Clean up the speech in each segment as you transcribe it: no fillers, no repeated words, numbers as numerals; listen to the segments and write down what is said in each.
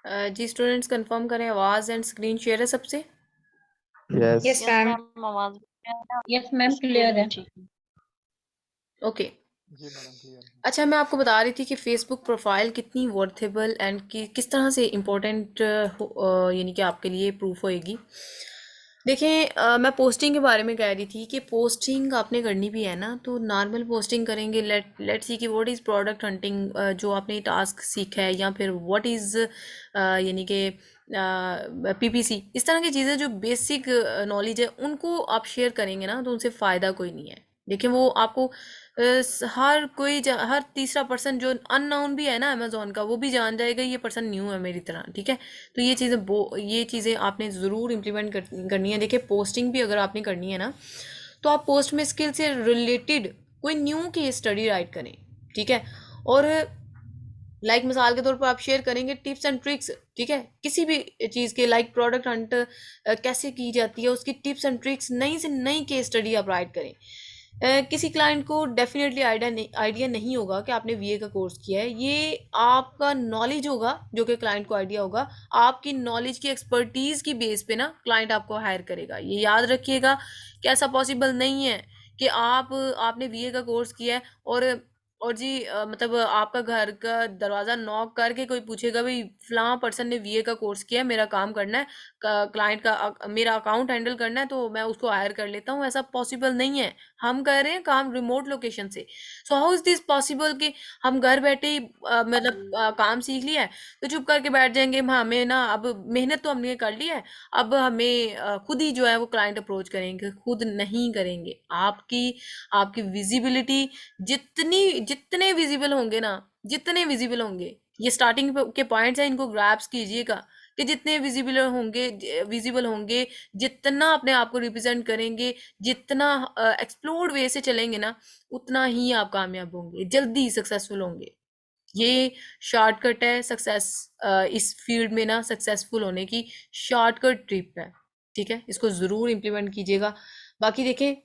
जी students confirm करें, आवाज़ and screen share है सबसे। Yes yes yes ma'am. Ma'am, आवाज यस मैम, स्क्रीन क्लियर भी है। ठीक है। ओके। जी मैडम क्लियर है। अच्छा, मैं आपको बता रही थी कि फेसबुक प्रोफाइल कितनी वर्थेबल एंड कि किस तरह से इम्पोर्टेंट यानी कि आपके लिए प्रूफ होएगी। देखें, मैं पोस्टिंग के बारे में कह रही थी कि पोस्टिंग आपने करनी भी है ना, तो नॉर्मल पोस्टिंग करेंगे। लेट्स सी कि व्हाट इज़ प्रोडक्ट हंटिंग, जो आपने टास्क सीखा है, या फिर व्हाट इज़ यानी कि पीपीसी, इस तरह की चीज़ें जो बेसिक नॉलेज है उनको आप शेयर करेंगे ना, तो उनसे फ़ायदा कोई नहीं है। देखिए, वो आपको हर कोई हर तीसरा पर्सन जो अननोन भी है ना अमेजोन का, वो भी जान जाएगा ये पर्सन न्यू है मेरी तरह, ठीक है। तो ये चीज़ें आपने ज़रूर इम्प्लीमेंट करनी है। देखिए, पोस्टिंग भी अगर आपने करनी है ना, तो आप पोस्ट में स्किल से रिलेटेड कोई न्यू की स्टडी राइट करें, ठीक है। और मिसाल के तौर पर आप शेयर करेंगे टिप्स एंड ट्रिक्स, ठीक है, किसी भी चीज़ के, प्रोडक्ट हंट कैसे की जाती है उसकी टिप्स एंड ट्रिक्स, नई से नई केस स्टडी आप राइट करें। किसी क्लाइंट को डेफिनेटली आइडिया नहीं होगा कि आपने वीए का कोर्स किया है। ये आपका नॉलेज होगा जो कि क्लाइंट को आइडिया होगा। आपकी नॉलेज की एक्सपर्टीज की बेस पे ना क्लाइंट आपको हायर करेगा। ये याद रखिएगा कि ऐसा पॉसिबल नहीं है कि आपने वीए का कोर्स किया है और जी मतलब आपका घर का दरवाजा नॉक करके कोई पूछेगा, भाई फलां पर्सन ने वीए का कोर्स किया है, मेरा काम करना है, क्लाइंट का मेरा अकाउंट हैंडल करना है, तो मैं उसको हायर कर लेता हूँ। ऐसा पॉसिबल नहीं है। हम कर रहे हैं काम रिमोट लोकेशन से। So how is this possible कि हम घर बैठे ही काम सीख लिया है, तो चुप करके बैठ जाएंगे। हमें ना, अब मेहनत तो हमने कर ली है, अब हमें खुद ही जो है वो क्लाइंट अप्रोच करेंगे। खुद नहीं करेंगे। आपकी आपकी विजिबिलिटी जितने विजिबल होंगे ना, जितने विजिबल होंगे, ये स्टार्टिंग के पॉइंट्स हैं, इनको ग्रैप्स कीजिएगा कि जितने विजिबल होंगे, जितना अपने आप को रिप्रेजेंट करेंगे, जितना एक्सप्लोर्ड वे से चलेंगे ना, उतना ही आप कामयाब होंगे, जल्दी सक्सेसफुल होंगे। ये शॉर्टकट है सक्सेस, इस फील्ड में ना सक्सेसफुल होने की शॉर्टकट ट्रिप है, ठीक है। इसको ज़रूर इम्प्लीमेंट कीजिएगा। बाकी देखें,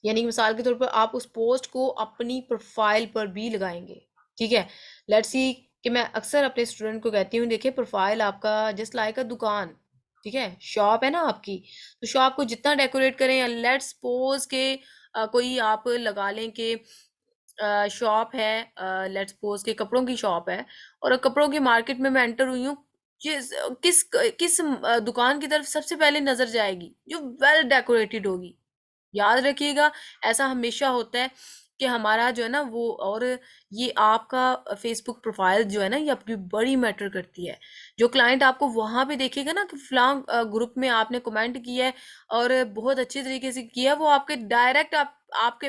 यानी कि मिसाल के तौर पर आप उस पोस्ट को अपनी प्रोफाइल पर भी लगाएंगे, ठीक है। लेट्स सी कि मैं अक्सर अपने स्टूडेंट को कहती हूँ, देखिए प्रोफाइल आपका जस्ट लाइक अ दुकान, ठीक है, शॉप है ना आपकी। तो शॉप को जितना डेकोरेट करें, लेट्स सपोज के कोई आप लगा लें कि शॉप है, लेट्स सपोज के कपड़ों की शॉप है, और कपड़ों की मार्केट में मैं एंटर हुई हूँ। जिस किस किस दुकान की तरफ सबसे पहले नजर जाएगी? जो वेल डेकोरेटेड होगी। याद रखिएगा, ऐसा हमेशा होता है कि हमारा जो है ना वो, और ये आपका फेसबुक प्रोफाइल जो है ना, ये आपकी बड़ी मैटर करती है। जो क्लाइंट आपको वहां पे देखेगा ना कि फलां ग्रुप में आपने कमेंट किया है और बहुत अच्छे तरीके से किया है, वो आपके डायरेक्ट आपके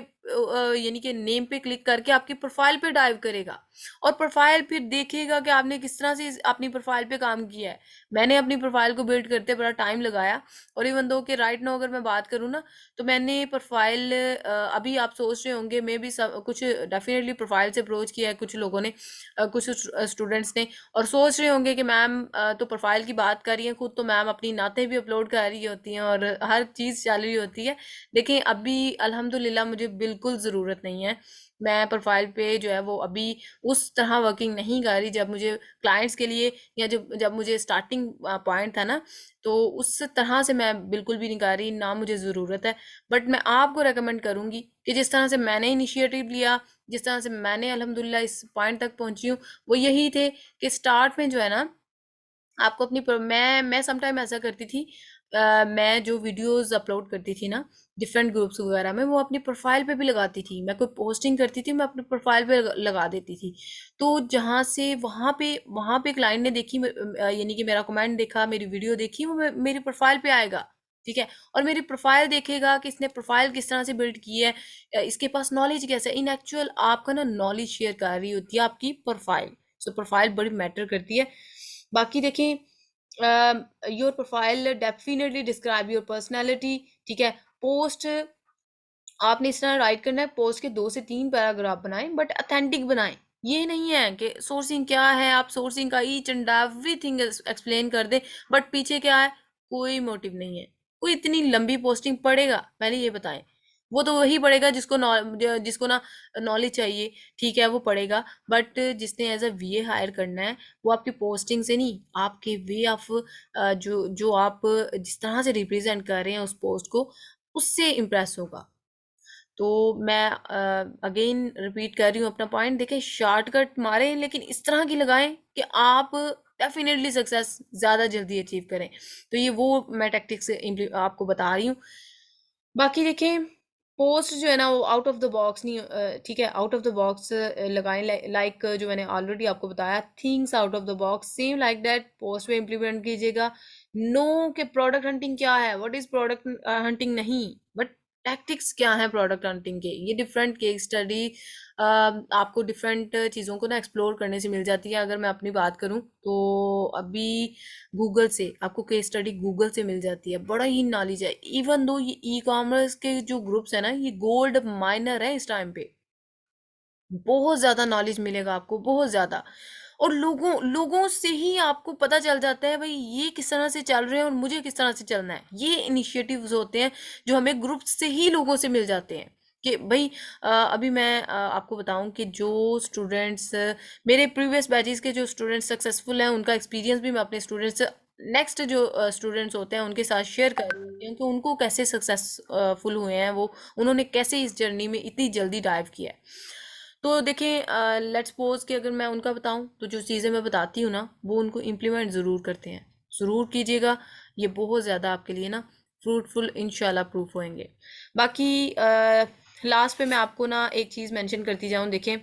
यानी कि नेम पे क्लिक करके आपकी प्रोफाइल पे डाइव करेगा, और प्रोफाइल फिर देखेगा कि आपने किस तरह से अपनी प्रोफाइल पे काम किया है। मैंने अपनी प्रोफाइल को बिल्ड करते बड़ा टाइम लगाया, और इवन दो कि राइट नाउ अगर मैं बात करूँ ना, तो मैंने प्रोफाइल, अभी आप सोच रहे होंगे मे भी सब कुछ डेफिनेटली प्रोफाइल से अप्रोच किया है कुछ लोगों ने, कुछ स्टूडेंट्स ने, और सोच रहे होंगे कि मैम तो प्रोफाइल की बात कर रही है खुद, तो मैम अपनी नातें भी अपलोड कर रही होती हैं और हर चीज़ चल रही होती है। देखिए, अभी अल्हम्दुलिल्लाह मुझे बिल्कुल ज़रूरत नहीं है। मैं प्रोफाइल पे जो है वो अभी उस तरह वर्किंग नहीं कर रही जब मुझे क्लाइंट्स के लिए, या जब जब मुझे स्टार्टिंग पॉइंट था ना, तो उस तरह से मैं बिल्कुल भी नहीं कर रही, ना मुझे ज़रूरत है। बट मैं आपको रेकमेंड करूँगी कि जिस तरह से मैंने इनिशिएटिव लिया, जिस तरह से मैंने अल्हम्दुलिल्लाह इस पॉइंट तक पहुँची हूँ, वो यही थे कि स्टार्ट में जो है ना, आपको मैं सम टाइम ऐसा करती थी, मैं जो वीडियोस अपलोड करती थी ना डिफरेंट ग्रुप्स वगैरह में, वो अपनी प्रोफाइल पे भी लगाती थी। मैं कोई पोस्टिंग करती थी, मैं अपनी प्रोफाइल पे लगा देती थी। तो जहाँ से वहाँ पे क्लाइंट ने देखी, यानी कि मेरा कमेंट देखा, मेरी वीडियो देखी, वो मेरी प्रोफाइल पे आएगा, ठीक है। और मेरी प्रोफाइल देखेगा कि इसने प्रोफाइल किस तरह से बिल्ड की है, इसके पास नॉलेज कैसा है। इन एक्चुअल आपका ना नॉलेज शेयर कर रही होती है आपकी प्रोफाइल। सो प्रोफाइल बड़ी मैटर करती है। बाकी देखें, your profile definitely describe your personality, ठीक है। पोस्ट आपने इस तरह राइट करना है, पोस्ट के 2 से 3 पैराग्राफ बनाएं, बट अथेंटिक बनाएं। ये नहीं है कि सोर्सिंग क्या है, आप सोर्सिंग का ईच एंड एवरीथिंग एक्सप्लेन कर दे, बट पीछे क्या है, कोई मोटिव नहीं है। कोई इतनी लंबी पोस्टिंग पड़ेगा, पहले ये बताएं। वो तो वही पढ़ेगा जिसको ना नॉलेज चाहिए, ठीक है, वो पढ़ेगा। बट जिसने एज अ वीए हायर करना है, वो आपकी पोस्टिंग से नहीं, आपके वे ऑफ जो जो आप जिस तरह से रिप्रेजेंट कर रहे हैं उस पोस्ट को, उससे इम्प्रेस होगा। तो मैं अगेन रिपीट कर रही हूँ अपना पॉइंट, देखें शॉर्टकट मारें लेकिन इस तरह की लगाएं कि आप डेफिनेटली सक्सेस ज़्यादा जल्दी अचीव करें। तो ये वो मैं टैक्टिक्स आपको बता रही हूँ। बाकी देखें, पोस्ट जो है ना वो आउट ऑफ द बॉक्स नहीं, ठीक है, आउट ऑफ द बॉक्स लगाएं, लाइक जो मैंने ऑलरेडी आपको बताया, things out of the box, same like that post में इम्प्लीमेंट कीजिएगा। नो के प्रोडक्ट हंटिंग क्या है, व्हाट इज प्रोडक्ट हंटिंग नहीं, बट टैक्टिक्स क्या है प्रोडक्ट हंटिंग के। ये डिफरेंट केस स्टडी आपको डिफरेंट चीज़ों को ना एक्सप्लोर करने से मिल जाती है। अगर मैं अपनी बात करूं तो अभी गूगल से आपको केस स्टडी गूगल से मिल जाती है, बड़ा ही नॉलेज है। इवन दो ये ई कॉमर्स के जो ग्रुप्स है ना, ये गोल्ड माइनर है इस टाइम पे, बहुत ज्यादा नॉलेज मिलेगा आपको, बहुत ज्यादा। और लोगों लोगों से ही आपको पता चल जाता है भाई ये किस तरह से चल रहे हैं और मुझे किस तरह से चलना है। ये इनिशिएटिव्स होते हैं जो हमें ग्रुप से ही लोगों से मिल जाते हैं कि भाई अभी मैं आपको बताऊं कि जो स्टूडेंट्स मेरे प्रीवियस बैचेस के जो स्टूडेंट्स सक्सेसफुल हैं, उनका एक्सपीरियंस भी मैं अपने स्टूडेंट्स नेक्स्ट जो स्टूडेंट्स होते हैं उनके साथ शेयर कर रही हूँ कि उनको कैसे सक्सेसफुल हुए हैं वो, उन्होंने कैसे इस जर्नी में इतनी जल्दी डाइव किया है। तो देखें, लेट्स सपोज कि अगर मैं उनका बताऊं तो जो चीज़ें मैं बताती हूँ ना वो उनको इम्प्लीमेंट ज़रूर करते हैं, ज़रूर कीजिएगा। ये बहुत ज़्यादा आपके लिए ना फ्रूटफुल इंशाल्लाह प्रूफ होंगे। बाकी लास्ट पे मैं आपको ना एक चीज़ मेंशन करती जाऊँ, देखें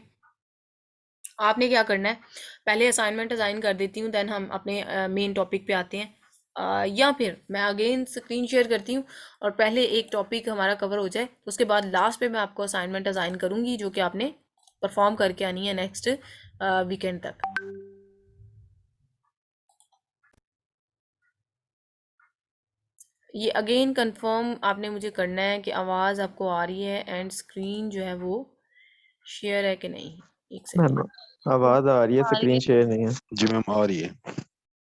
आपने क्या करना है, पहले असाइनमेंट असाइन कर देती हूँ, देन हम अपने मेन टॉपिक पे आते हैं। या फिर मैं अगेन स्क्रीन शेयर करती हूँ और पहले एक टॉपिक हमारा कवर हो जाए, उसके बाद लास्ट पे मैं आपको असाइनमेंट असाइन करूँगी जो कि आपने परफॉर्म करके आनी है नेक्स्ट वीकेंड तक। ये अगेन कंफर्म आपने मुझे करना है कि आवाज़ आपको आ रही है एंड स्क्रीन जो है वो शेयर है कि नहीं। एक मैम सेकेंड। आवाज आ रही है, आ रही स्क्रीन है, शेयर नहीं है। जी मैम आ रही है। ठीक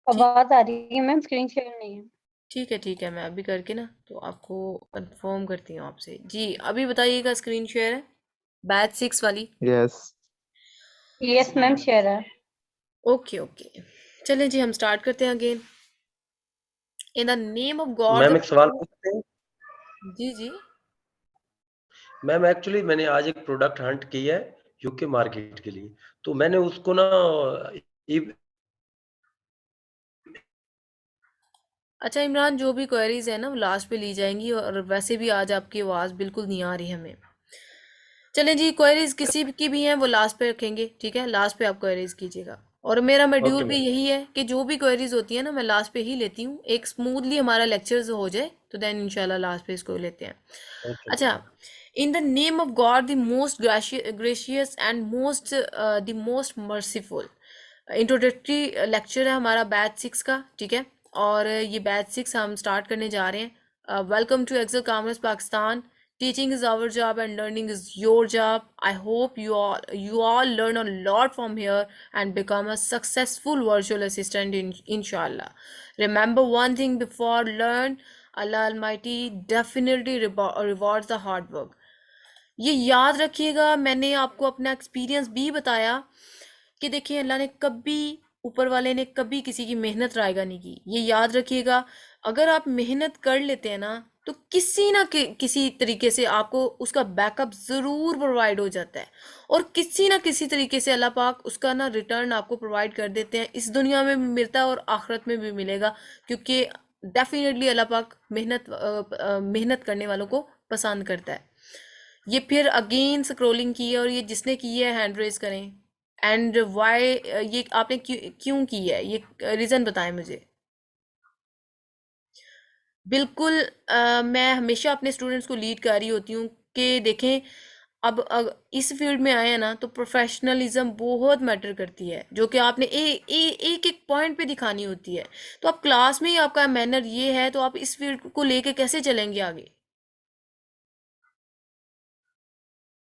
आवाज आ रही है मैम, स्क्रीन शेयर नहीं है। ठीक है, मैं अभी करके ना तो आपको कंफर्म करती हूँ आपसे। जी अभी बताइएगा स्क्रीन शेयर है बैच 6 वाली। यस यस मैम, शेयर है। ओके ओके, चलें जी हम स्टार्ट करते हैं again. In the name of God ma'am एक सवाल पूछ सकते हैं? जी जी। मैम एक्चुअली मैंने आज एक प्रोडक्ट हंट की है यूके मार्केट के लिए, तो मैंने उसको ना अच्छा इमरान, जो भी क्वेरीज है ना वो लास्ट पे ली जाएंगी, और वैसे भी आज आपकी आवाज़ बिल्कुल नहीं आ रही हमें। चलें जी, क्वेरीज किसी की भी हैं वो लास्ट पे रखेंगे, ठीक है, लास्ट पे आप क्वेरीज कीजिएगा। और मेरा मॉड्यूल ओके भी मैम। यही है कि जो भी क्वेरीज होती है ना मैं लास्ट पे ही लेती हूँ, एक स्मूथली हमारा लेक्चर्स हो जाए तो देन इंशाल्लाह लास्ट पे इसको लेते हैं। ओके अच्छा, in the name of God the most gracious and the most merciful, introductory lecture है हमारा बैच 6 का, ठीक है। और ये बैच 6 हम स्टार्ट करने जा रहे हैं। Welcome to Excel Commerce Pakistan. Teaching is our job and learning is your job. I hope you all learn a lot from here and become a successful virtual assistant inshallah. Remember one thing before learn, Allah Almighty definitely rewards the hard work. ये याद रखिएगा, मैंने आपको अपना experience भी बताया कि देखिए अल्लाह ने कभी, ऊपर वाले ने कभी किसी की मेहनत रायगा नहीं की, ये याद रखिएगा। अगर आप मेहनत कर लेते हैं ना तो किसी ना किसी तरीके से आपको उसका बैकअप ज़रूर प्रोवाइड हो जाता है, और किसी ना किसी तरीके से अल्लाह पाक उसका ना रिटर्न आपको प्रोवाइड कर देते हैं। इस दुनिया में भी मिलता है और आखिरत में भी मिलेगा, क्योंकि डेफिनेटली अल्लाह पाक मेहनत करने वालों को पसंद करता है। ये फिर अगेन स्क्रोलिंग की है, और ये जिसने की है हैंड रेज करें। एंड वाई ये आपने क्यों की है, ये रीज़न बताएं मुझे। बिल्कुल मैं हमेशा अपने स्टूडेंट्स को लीड कर रही होती हूँ कि देखें अब इस फील्ड में आए हैं ना तो प्रोफेशनलिज्म बहुत मैटर करती है, जो कि आपने एक एक पॉइंट पे दिखानी होती है। तो आप क्लास में ही आपका मैनर ये है तो आप इस फील्ड को लेके कैसे चलेंगे आगे।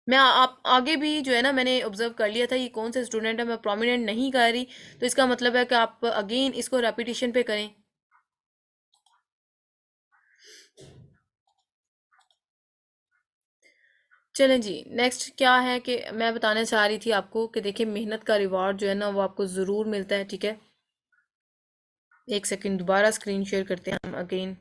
मैं आप आगे भी जो है ना मैंने ऑब्जर्व कर लिया था ये कौन से स्टूडेंट है, मैं प्रोमिनेंट नहीं कर रही, तो इसका मतलब है कि आप अगेन इसको रेपिटेशन पे करें। चलें जी, नेक्स्ट क्या है कि मैं बताना चाह रही थी आपको कि देखिए मेहनत का रिवॉर्ड जो है ना वो आपको ज़रूर मिलता है, ठीक है। एक सेकंड, दोबारा स्क्रीन शेयर करते हैं हम अगेन।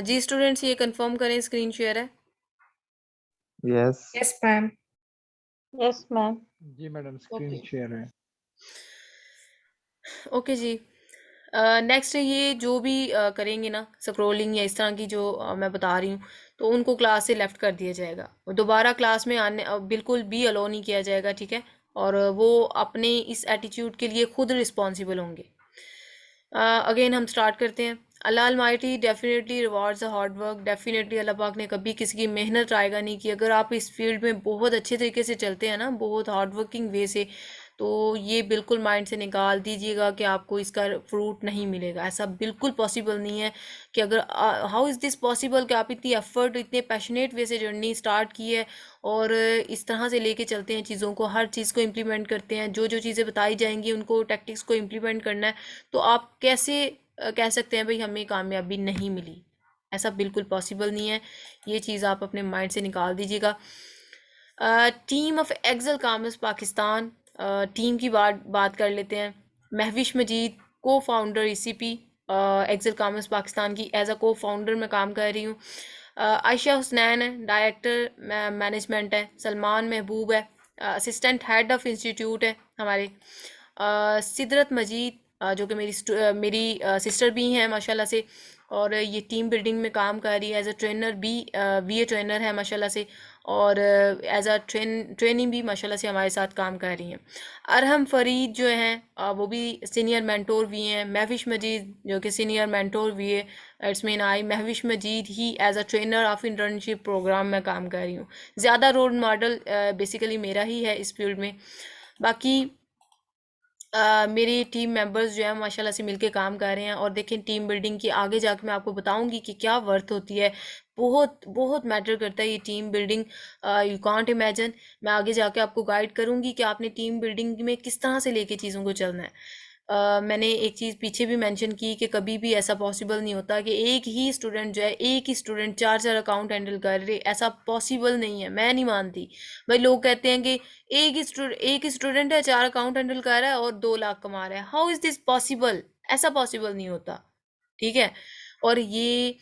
जी स्टूडेंट्स, ये कंफर्म करें स्क्रीन शेयर है। Yes. Yes, ma'am. Yes, ma'am. जी मैडम स्क्रीन ओके शेयर है। ओके जी। नेक्स्ट ये जो भी करेंगे ना स्क्रोलिंग या इस तरह की जो मैं बता रही हूँ, तो उनको क्लास से लेफ्ट कर दिया जाएगा और दोबारा क्लास में आने बिल्कुल भी अलो नहीं किया जाएगा, ठीक है। और वो अपने इस एटीट्यूड के लिए खुद रिस्पॉन्सिबल होंगे। अगेन हम स्टार्ट करते हैं। अल्लाह almighty definitely rewards the hard work. Definitely अल्लाह पाक ने कभी किसी की मेहनत आएगा नहीं कि अगर आप इस फील्ड में बहुत अच्छे तरीके से चलते हैं ना, बहुत हार्ड वर्किंग वे से, तो ये बिल्कुल माइंड से निकाल दीजिएगा कि आपको इसका फ्रूट नहीं मिलेगा। ऐसा बिल्कुल पॉसिबल नहीं है कि अगर हाउ इज़ दिस पॉसिबल कि आप इतनी एफर्ट इतने पैशनेट वे से जर्नी स्टार्ट की है और इस तरह से लेके चलते हैं चीज़ों को, हर चीज़ को इम्प्लीमेंट करते हैं, जो जो चीज़ें बताई जाएंगी उनको टैक्टिक्स को इम्प्लीमेंट करना है, तो आप कैसे कह सकते हैं भाई हमें कामयाबी नहीं मिली। ऐसा बिल्कुल पॉसिबल नहीं है, ये चीज़ आप अपने माइंड से निकाल दीजिएगा। Team of Excel Commerce Pakistan, team की बात कर लेते हैं। महविश मजीद को founder ECP Excel Commerce Pakistan की, एज अ को फाउंडर मैं काम कर रही हूँ। आयशा हुसनैन है, डायरेक्टर मैनेजमेंट है। सलमान महबूब है, असिस्टेंट हेड ऑफ इंस्टीट्यूट है हमारे। सिदरत मजीद जो कि मेरी सिस्टर भी हैं माशाल्लाह से, और ये टीम बिल्डिंग में काम कर रही है एज अ ट्रेनर भी, वीए ट्रेनर है माशाल्लाह से, और एज अ ट्रेनिंग भी माशाल्लाह से हमारे साथ काम कर रही हैं। अरहम फरीद जो हैं वो भी सीनियर मेंटोर भी हैं। महविश मजीद जो कि सीनियर मेंटोर भी है। It's mean I Mahvish Majeed ही as a trainer of internship program में काम कर रही हूँ। ज़्यादा रोल मॉडल बेसिकली मेरा ही है इस फील्ड में। बाकी मेरी टीम मेंबर्स जो है माशाल्लाह से मिलके काम कर रहे हैं, और देखें टीम बिल्डिंग की आगे जाके मैं आपको बताऊंगी कि क्या वर्थ होती है। बहुत बहुत मैटर करता है ये team building, you can't imagine. मैं आगे जाके आपको गाइड करूंगी कि आपने टीम बिल्डिंग में किस तरह से लेके चीज़ों को चलना है। मैंने एक चीज़ पीछे भी मेंशन की कि कभी भी ऐसा पॉसिबल नहीं होता कि एक ही स्टूडेंट जो है, एक ही स्टूडेंट चार चार अकाउंट हैंडल कर रहे, ऐसा पॉसिबल नहीं है, मैं नहीं मानती। भाई लोग कहते हैं कि एक ही स्टूडेंट है, चार अकाउंट हैंडल कर रहा है और 2 लाख कमा रहा है। How is this possible? ऐसा पॉसिबल नहीं होता, ठीक है। और ये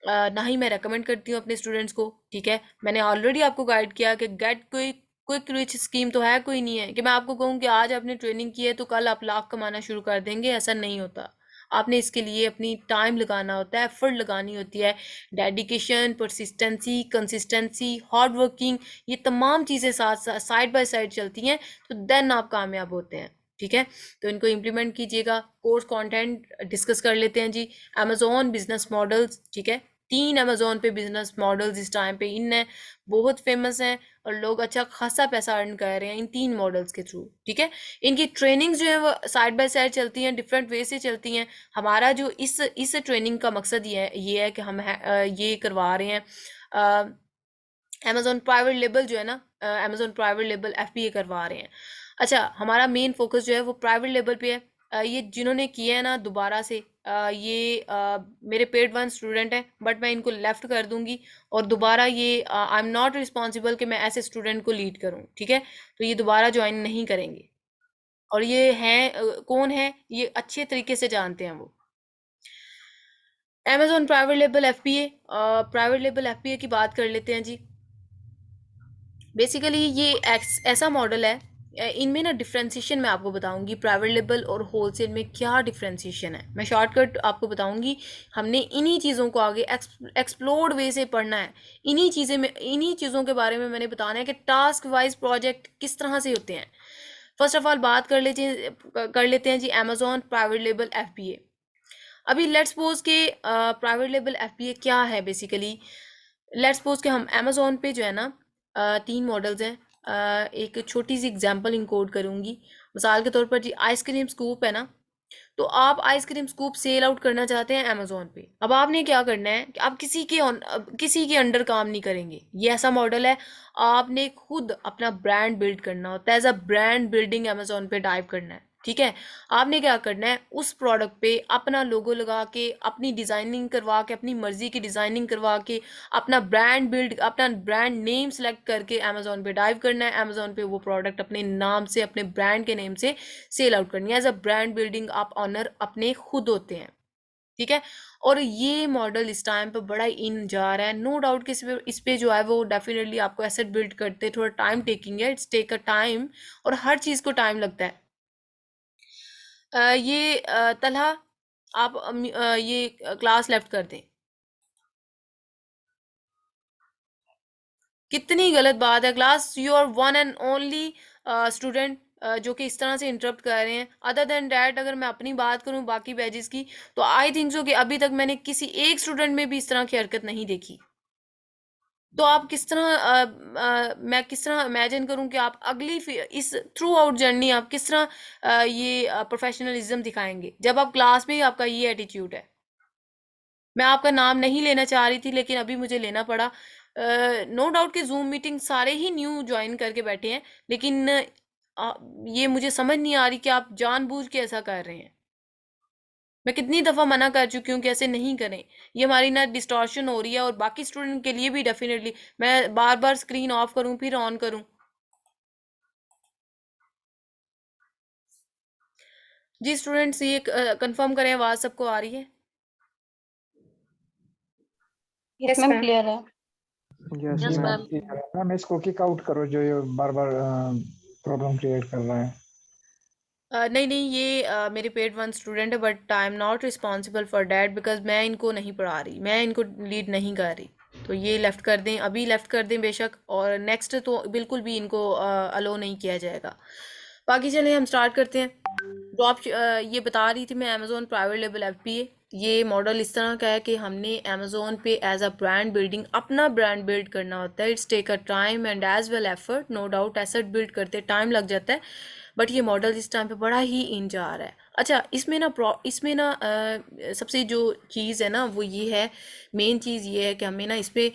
ना ही मैं रेकमेंड करती हूँ अपने स्टूडेंट्स को, ठीक है। मैंने ऑलरेडी आपको गाइड किया कि गेट कोई क्विक रिच स्कीम तो है कोई नहीं है कि मैं आपको कहूँ कि आज आपने ट्रेनिंग की है तो कल आप लाख कमाना शुरू कर देंगे, ऐसा नहीं होता। आपने इसके लिए अपनी टाइम लगाना होता है, एफर्ट लगानी होती है, dedication, persistency, consistency, hard working, ये तमाम चीज़ें साथ साइड बाय साइड चलती हैं, तो देन आप कामयाब होते हैं, ठीक है। तो इनको इम्प्लीमेंट कीजिएगा। कोर्स कंटेंट डिस्कस कर लेते हैं जी। अमेजोन बिजनेस मॉडल्स, ठीक है। 3 अमेजोन पे बिजनेस मॉडल्स इस टाइम पे इन है, बहुत फेमस हैं और लोग अच्छा खासा पैसा अर्न कर रहे हैं इन 3 मॉडल्स के थ्रू, ठीक है। इनकी ट्रेनिंग्स जो है वो साइड बाय साइड चलती हैं, डिफरेंट वे से चलती हैं। हमारा जो इस ट्रेनिंग का मकसद ये है कि हम ये करवा रहे हैं अमेजोन प्राइवेट लेबल जो है ना, अमेजोन प्राइवेट लेबल एफबीए करवा रहे हैं। अच्छा, हमारा मेन फोकस जो है वो प्राइवेट लेबल पे है। ये जिन्होंने किए हैं ना दोबारा से, मेरे पेड वन स्टूडेंट हैं, बट मैं इनको लेफ्ट कर दूंगी और दोबारा ये आई एम नॉट रिस्पॉन्सिबल कि मैं ऐसे स्टूडेंट को लीड करूं, ठीक है। तो ये दोबारा ज्वाइन नहीं करेंगे, और ये हैं कौन है, ये अच्छे तरीके से जानते हैं वो। Amazon private label FBA, private label FBA की बात कर लेते हैं जी। बेसिकली ये ऐसा मॉडल है, इनमें ना डिफ्रेंशिएशन मैं आपको बताऊंगी प्राइवेट लेबल और होलसेल में क्या डिफ्रेंशिएशन है। मैं शॉर्टकट आपको बताऊंगी। हमने इन्हीं चीज़ों को आगे एक्सप्लोर्ड वे से पढ़ना है। इन्हीं चीज़ों के बारे में मैंने बताना है कि टास्क वाइज प्रोजेक्ट किस तरह से होते हैं। फर्स्ट ऑफ ऑल बात कर लेते हैं जी अमेजोन प्राइवेट लेबल एफबीए। अभी लेट्स सपोज के प्राइवेट लेबल एफबीए क्या है बेसिकली। लेट्स सपोज के हम अमेजोन पे जो है ना 3 मॉडल्स हैं। एक छोटी सी एग्जांपल इंकोड करूंगी। मिसाल के तौर पर जी आइसक्रीम स्कूप है ना, तो आप आइसक्रीम स्कूप सेल आउट करना चाहते हैं अमेजोन पे। अब आपने क्या करना है कि आप किसी के अंडर काम नहीं करेंगे। ये ऐसा मॉडल है, आपने खुद अपना ब्रांड बिल्ड करना होता है। As a brand building Amazon पे टाइप करना है, ठीक है। आपने क्या करना है, उस प्रोडक्ट पे अपना लोगो लगा के, अपनी डिजाइनिंग करवा के, अपनी मर्जी की डिजाइनिंग करवा के, अपना ब्रांड नेम सेलेक्ट करके अमेजोन पे डाइव करना है। अमेजोन पे वो प्रोडक्ट अपने नाम से, अपने ब्रांड के नेम से सेल आउट करनी है। एज अ ब्रांड बिल्डिंग आप ऑनर अपने खुद होते हैं, ठीक है। और ये मॉडल इस टाइम पे बड़ा इन जा रहा है, नो डाउट कि इस पे जो है वो डेफिनेटली आपको एसेट बिल्ड करते थोड़ा टाइम टेकिंग है, इट्स टेक अ टाइम, और हर चीज को टाइम लगता है। तलहा, आप ये क्लास लेफ्ट कर दें। कितनी गलत बात है class, you are one and only student जो कि इस तरह से इंटरप्ट कर रहे हैं। अदर देन डैट अगर मैं अपनी बात करूं बाकी बैजेस की, तो आई थिंक सो कि अभी तक मैंने किसी एक स्टूडेंट में भी इस तरह की हरकत नहीं देखी। तो आप किस तरह मैं किस तरह इमेजिन करूं कि आप इस थ्रू आउट जर्नी आप किस तरह ये प्रोफेशनलिज्म दिखाएंगे जब आप क्लास में ही आपका ये एटीट्यूड है। मैं आपका नाम नहीं लेना चाह रही थी, लेकिन अभी मुझे लेना पड़ा। नो डाउट कि जूम मीटिंग सारे ही न्यू ज्वाइन करके बैठे हैं, लेकिन ये मुझे समझ नहीं आ रही कि आप जानबूझ के ऐसा कर रहे हैं। मैं कितनी दफ़ा मना कर चुकी हूँ कि ऐसे नहीं करें, ये हमारी ना डिस्टॉर्शन हो रही है, और बाकी स्टूडेंट के लिए भी डेफिनेटली। मैं बार बार स्क्रीन ऑफ करूँ फिर ऑन करूँ। जी स्टूडेंट्स, ये कंफर्म करें आवाज़ सबको आ रही है? यस मैम, क्लियर है। Yes Yes, ma'am, ma'am. Ma'am इसको किक आउट करो जो ये बार बार प्रॉब्लम क्रिएट कर रहा है। नहीं नहीं, ये मेरे पेड वन स्टूडेंट है, but I am not responsible for that, because मैं इनको नहीं पढ़ा रही, मैं इनको लीड नहीं कर रही। तो ये लेफ़्ट कर दें, अभी लेफ़्ट कर दें बेशक, और नेक्स्ट तो बिल्कुल भी इनको अलो नहीं किया जाएगा। बाकी चलिए हम स्टार्ट करते हैं। ड्रॉप ये बता रही थी मैं, अमेजोन प्राइवेट लेबल एफपीए। ये मॉडल इस तरह का है कि हमने अमेजोन पे एज अ ब्रांड बिल्डिंग अपना ब्रांड बिल्ड करना होता है। It's take a time and as well effort, no doubt asset build करते टाइम लग जाता है, बट ये मॉडल इस टाइम पे बड़ा ही इन जा रहा है। अच्छा, सबसे जो चीज़ है ना वो ये है, मेन चीज़ ये है कि हमें ना इस पे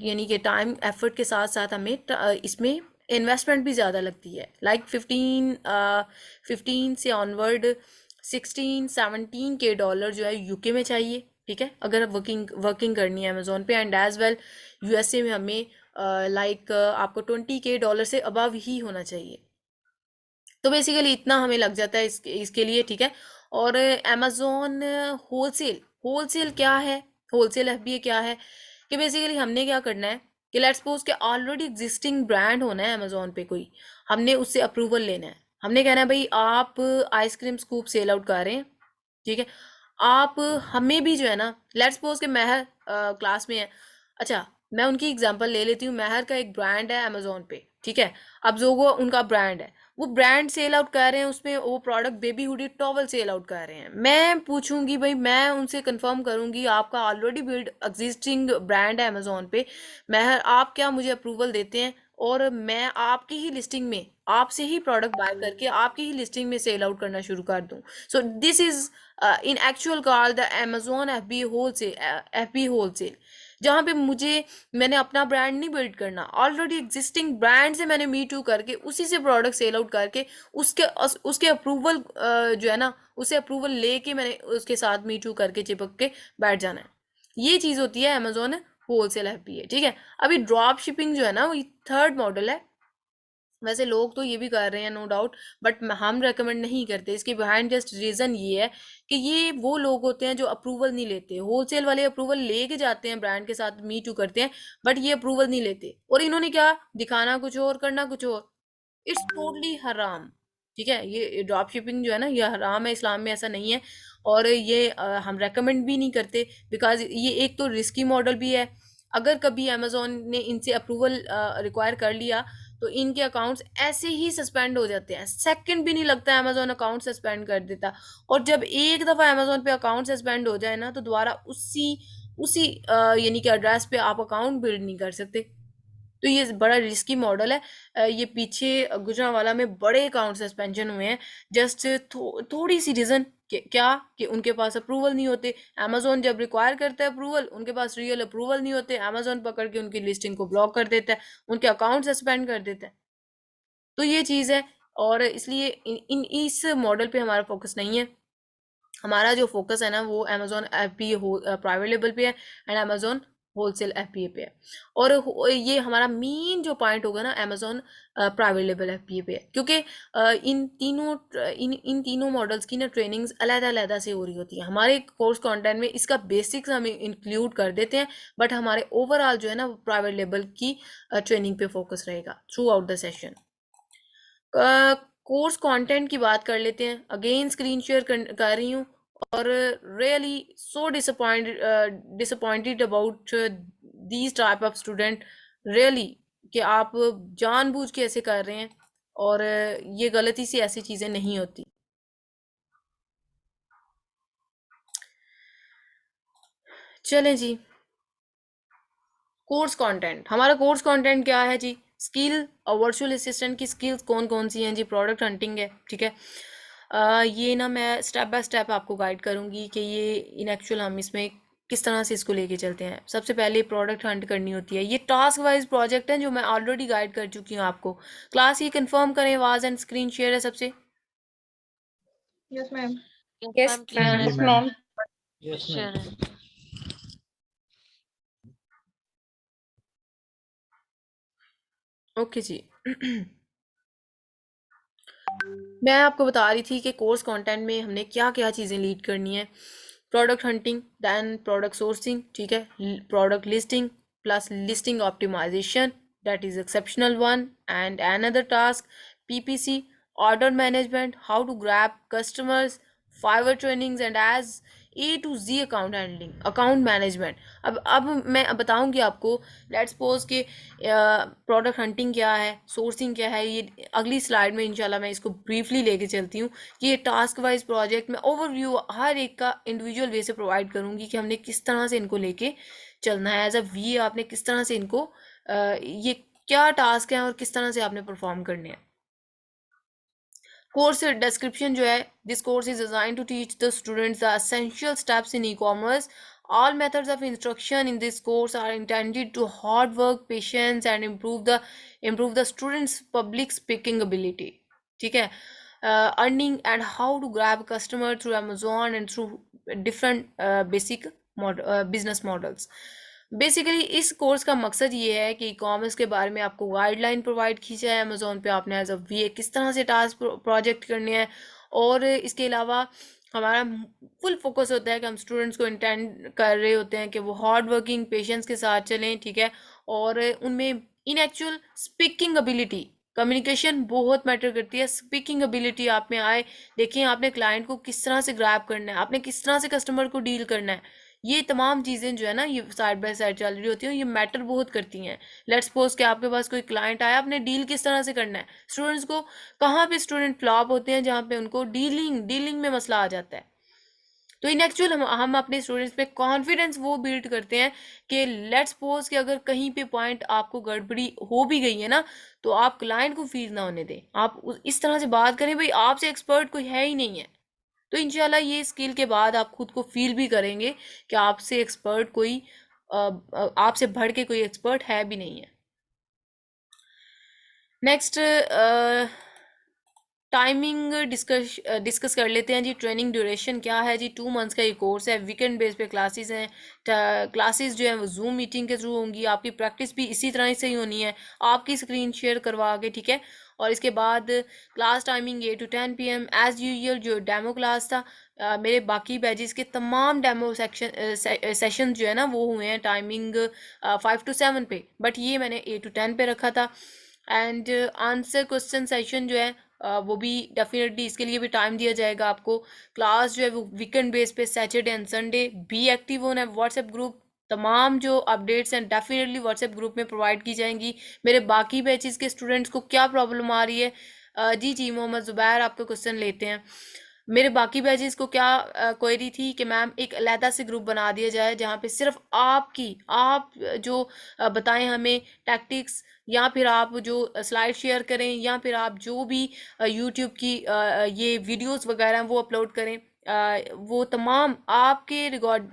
यानी कि टाइम एफर्ट के साथ साथ हमें इसमें इन्वेस्टमेंट भी ज़्यादा लगती है। लाइक 15 से ऑनवर्ड 16-17 के डॉलर जो है यूके में चाहिए, ठीक है, अगर वर्किंग करनी है अमेजोन पे। एंड एज वेल यूएसए में हमें आपको 20 के डॉलर से अबव ही होना चाहिए। तो बेसिकली इतना हमें लग जाता है इसके लिए, ठीक है। और अमेजोन होलसेल होलसेल क्या है, होलसेल एफबीए क्या है, कि बेसिकली हमने क्या करना है कि लेट्स सपोज कि ऑलरेडी एग्जिस्टिंग ब्रांड होना है अमेजोन पे कोई, हमने उससे अप्रूवल लेना है। हमने कहना है भाई आप आइसक्रीम स्कूप सेल आउट कर रहे हैं, ठीक है। आप हमें भी जो है ना, लेट्स सपोज कि महर क्लास में है। अच्छा, मैं उनकी एग्जांपल ले लेती हूँ। महर का एक ब्रांड है अमेजोन पे, ठीक है। अब जोगो उनका ब्रांड है, वो ब्रांड सेल आउट कर रहे हैं, उसमें वो product baby hoodie towel sell out कर रहे हैं। मैं पूछूंगी भाई, मैं उनसे कंफर्म करूंगी आपका ऑलरेडी बिल्ड एग्जिस्टिंग ब्रांड है अमेजोन पे, महर आप क्या मुझे अप्रूवल देते हैं, और मैं आपकी ही लिस्टिंग में आपसे ही प्रोडक्ट बाय करके आपकी ही लिस्टिंग में सेल आउट करना शुरू कर दूं। So this is in actual call the Amazon FB wholesale, जहाँ पे मैंने अपना ब्रांड नहीं बिल्ड करना, ऑलरेडी एग्जिस्टिंग ब्रांड से मैंने मी टू करके उसी से प्रोडक्ट सेल आउट करके उसके अप्रूवल जो है ना, उसे अप्रूवल लेके मैंने उसके साथ मी टू करके चिपक के बैठ जाना है। ये चीज़ होती है अमेजोन होलसेल एफबीए, ठीक है। अभी ड्रॉप शिपिंग जो है ना, वो थर्ड मॉडल है। वैसे लोग तो ये भी कर रहे हैं नो डाउट, बट हम रेकमेंड नहीं करते। इसके बिहाइंड जस्ट रीज़न ये है कि ये वो लोग होते हैं जो अप्रूवल नहीं लेते। होलसेल वाले अप्रूवल लेके जाते हैं, ब्रांड के साथ मी टू करते हैं, बट ये अप्रूवल नहीं लेते। और इन्होंने क्या दिखाना कुछ और, करना कुछ और। इट्स टोटली हराम, ठीक है। ये ड्रॉप शिपिंग जो है ना, ये हराम है, इस्लाम में ऐसा नहीं है। और ये हम रेकमेंड भी नहीं करते, बिकॉज ये एक तो रिस्की मॉडल भी है। अगर कभी अमेजोन ने इनसे अप्रूवल रिक्वायर कर लिया तो इनके अकाउंट्स ऐसे ही सस्पेंड हो जाते हैं, सेकंड भी नहीं लगता अमेजोन अकाउंट सस्पेंड कर देता। और जब एक दफ़ा अमेजोन पे अकाउंट सस्पेंड हो जाए ना, तो दोबारा उसी उसी यानी कि एड्रेस पे आप अकाउंट बिल्ड नहीं कर सकते। तो ये बड़ा रिस्की मॉडल है। ये पीछे गुजरांवाला में बड़े अकाउंट सस्पेंशन हुए हैं, जस्ट थोड़ी सी रीज़न क्या कि उनके पास अप्रूवल नहीं होते। अमेजोन जब रिक्वायर करता है अप्रूवल, उनके पास रियल अप्रूवल नहीं होते, अमेजोन पकड़ के उनकी लिस्टिंग को ब्लॉक कर देता है, उनके अकाउंट सस्पेंड कर देता है। तो ये चीज़ है, और इसलिए इस मॉडल पे हमारा फोकस नहीं है। हमारा जो फोकस है ना वो अमेजोन एफपीए प्राइवेट लेवल पे है एंड अमेजोन होलसेल एफपीए पे है। और ये हमारा मेन जो पॉइंट होगा ना अमेजोन प्राइवेट लेवल एफपीए पे है, क्योंकि इन तीनों मॉडल्स की ना ट्रेनिंग्स अलग-अलग से हो रही होती है। हमारे कोर्स कंटेंट में इसका बेसिक्स हम इंक्लूड कर देते हैं, बट हमारे ओवरऑल जो है ना प्राइवेट लेवल की ट्रेनिंग पे फोकस रहेगा through out the session. Course content की बात कर लेते हैं। अगेन स्क्रीन शेयर कर रही हूँ, और really so disappointed about these type of student, really कि आप जानबूझ के ऐसे कर रहे हैं, और ये गलती से ऐसी चीज़ें नहीं होती। चलें जी, कोर्स कंटेंट, हमारा कोर्स कंटेंट क्या है जी? स्किल और वर्चुअल असिस्टेंट की स्किल्स कौन कौन सी हैं जी? प्रोडक्ट हंटिंग है, ठीक है। ये ना मैं स्टेप बाय स्टेप आपको गाइड करूँगी कि ये इन एक्चुअल हम इसमें किस तरह से इसको लेके चलते हैं। सबसे पहले प्रोडक्ट हंट करनी होती है। ये टास्क वाइज प्रोजेक्ट है जो मैं ऑलरेडी गाइड कर चुकी हूँ आपको। क्लास ये कंफर्म करें, आवाज़ एंड स्क्रीन शेयर है सबसे? Yes ma'am. Yes ma'am, yes ma'am. Yes sure ma'am. है। ओके जी। मैं आपको बता रही थी कि कोर्स कंटेंट में हमने क्या क्या चीज़ें लीड करनी है। Product hunting, then product sourcing, ठीक है, product listing plus listing optimization, that is exceptional one, and another task PPC, order management, how to grab customers, Fiverr trainings, and as A to Z account handling, account management. अब मैं बताऊंगी आपको, let's suppose के product hunting क्या है, sourcing क्या है, ये अगली स्लाइड में इंशाल्लाह मैं इसको ब्रीफली लेके चलती हूँ कि ये टास्क वाइज प्रोजेक्ट में ओवरव्यू हर एक का इंडिविजुअल वे से प्रोवाइड करूँगी कि हमने किस तरह से इनको लेके चलना है। एज अ वी आपने किस तरह से इनको ये क्या टास्क हैं और किस तरह से आपने परफॉर्म करने हैं। कोर्स डिस्क्रिप्शन जो है, this course is design to teach the students the essential steps in ecommerce. All methods of instruction in this course are intended to hard work, patience, and improve the students' public speaking ability. ठीक है, earning and how to grab customer through Amazon and through different basic business models. Basically इस course का मकसद ये है कि e commerce के बारे में आपको गाइडलाइन प्रोवाइड की जाए। अमेजोन पे आपने एज अ वीए किस तरह से टास्क प्रोजेक्ट करने हैं, और इसके अलावा हमारा फुल फोकस होता है कि हम स्टूडेंट्स को इंटेंड कर रहे होते हैं कि वो हार्ड वर्किंग पेशेंस के साथ चलें, ठीक है, और उनमें इन एक्चुअल स्पीकिंग एबिलिटी, कम्युनिकेशन बहुत मैटर करती है। स्पीकिंग एबिलिटी आप में आए, देखिए आपने क्लाइंट को किस तरह से ग्रैब करना है, आपने किस तरह से कस्टमर को डील करना है, ये तमाम चीज़ें जो है ना ये साइड बाय साइड चल रही होती हैं, ये मैटर बहुत करती हैं। लेट्स सपोज कि आपके पास कोई क्लाइंट आया, आपने डील किस तरह से करना है, स्टूडेंट्स को कहाँ पे स्टूडेंट फ्लॉप होते हैं जहाँ पे उनको डीलिंग में मसला आ जाता है। तो इन एक्चुअल हम अपने स्टूडेंट्स पे कॉन्फिडेंस वो बिल्ड करते हैं कि लेट्स सपोज कि अगर कहीं पे पॉइंट आपको गड़बड़ी हो भी गई है ना, तो आप क्लाइंट को फील ना होने दें, आप इस तरह से बात करें भाई आपसे एक्सपर्ट कोई है ही नहीं है। तो इंशाल्लाह ये स्किल के बाद आप खुद को फील भी करेंगे कि आपसे एक्सपर्ट कोई आपसे बढ़ के कोई एक्सपर्ट है भी नहीं है। नेक्स्ट टाइमिंग डिस्कस कर लेते हैं जी। ट्रेनिंग ड्यूरेशन क्या है जी? 2 मंथ्स का ये कोर्स है, वीकेंड बेस पे क्लासेस हैं। क्लासेस जो है वो जूम मीटिंग के थ्रू होंगी, आपकी प्रैक्टिस भी इसी तरह से ही होनी है, आपकी स्क्रीन शेयर करवा के, ठीक है। और इसके बाद class timing 8 to 10 PM as usual. जो डेमो क्लास था, मेरे बाकी बैचेस के तमाम डेमो सेशन जो है ना वो हुए हैं टाइमिंग 5 to 7 पे, बट ये मैंने 8 to 10 पे रखा था। एंड आंसर क्वेश्चन सेशन जो है वो भी डेफिनेटली इसके लिए भी टाइम दिया जाएगा आपको। क्लास जो है वो वीकेंड बेस पे Saturday and Sunday. Be active होना है, व्हाट्सएप ग्रुप, तमाम जो अपडेट्स हैं डेफिनेटली व्हाट्सएप ग्रुप में प्रोवाइड की जाएंगी। मेरे बाकी बैचेस के स्टूडेंट्स को क्या प्रॉब्लम आ रही है? जी मोहम्मद ज़ुबैर आपका क्वेश्चन लेते हैं। मेरे बाकी बैचेस को क्या क्वेरी थी कि मैम एक अलहदा से ग्रुप बना दिया जाए जहाँ पे सिर्फ आप जो बताएं हमें टैक्टिक्स, या फिर आप जो स्लाइड शेयर करें, या फिर आप जो भी यूट्यूब की ये वीडियोस वगैरह वो अपलोड करें, वो तमाम आपके रिकॉर्ड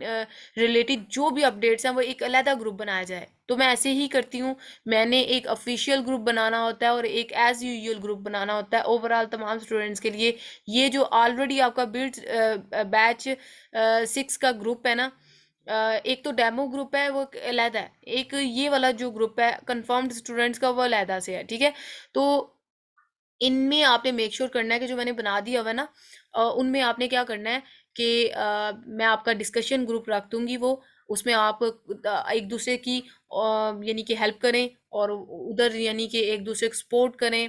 रिलेटेड जो भी अपडेट्स हैं वो एक अलहदा ग्रुप बनाया जाए। तो मैं ऐसे ही करती हूँ। मैंने एक ऑफिशियल ग्रुप बनाना होता है और एक एज यूजुअल ग्रुप बनाना होता है ओवरऑल तमाम स्टूडेंट्स के लिए। ये जो ऑलरेडी आपका बिल्ड बैच 6 का ग्रुप है ना, एक तो डेमो ग्रुप है वो अलहदा है, एक ये वाला जो ग्रुप है कंफर्म्ड स्टूडेंट्स का वो अलहदा से है, ठीक है। तो इनमें आपने मेक श्योर करना है कि जो मैंने बना दिया हुआ है ना, उनमें आपने क्या करना है कि मैं आपका डिस्कशन ग्रुप रख दूंगी वो, उसमें आप एक दूसरे की यानी कि हेल्प करें और उधर यानी कि एक दूसरे को सपोर्ट करें।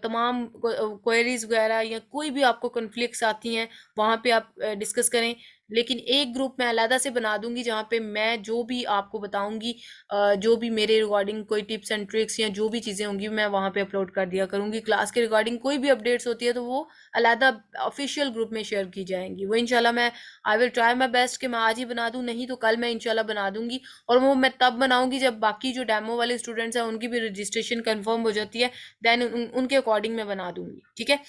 तमाम क्वेरीज वगैरह या कोई भी आपको कॉन्फ्लिक्ट्स आती हैं वहाँ पे आप डिस्कस करें। लेकिन एक ग्रुप मैं अलहदा से बना दूंगी जहाँ पे मैं जो भी आपको बताऊंगी, जो भी मेरे रिगार्डिंग कोई टिप्स एंड ट्रिक्स या जो भी चीज़ें होंगी मैं वहाँ पे अपलोड कर दिया करूँगी। क्लास के रिगार्डिंग कोई भी अपडेट्स होती है तो वो अलहदा ऑफिशियल ग्रुप में शेयर की जाएंगी। वो इंशाल्लाह मैं I will try my best कि मैं आज ही बना दूँ, नहीं तो कल मैं इंशाल्लाह बना दूंगी। और वो मैं तब बनाऊंगी जब बाकी जो डेमो वाले स्टूडेंट्स हैं उनकी भी रजिस्ट्रेशन कन्फर्म हो जाती है, देन उनके अकॉर्डिंग मैं बना दूंगी, ठीक है।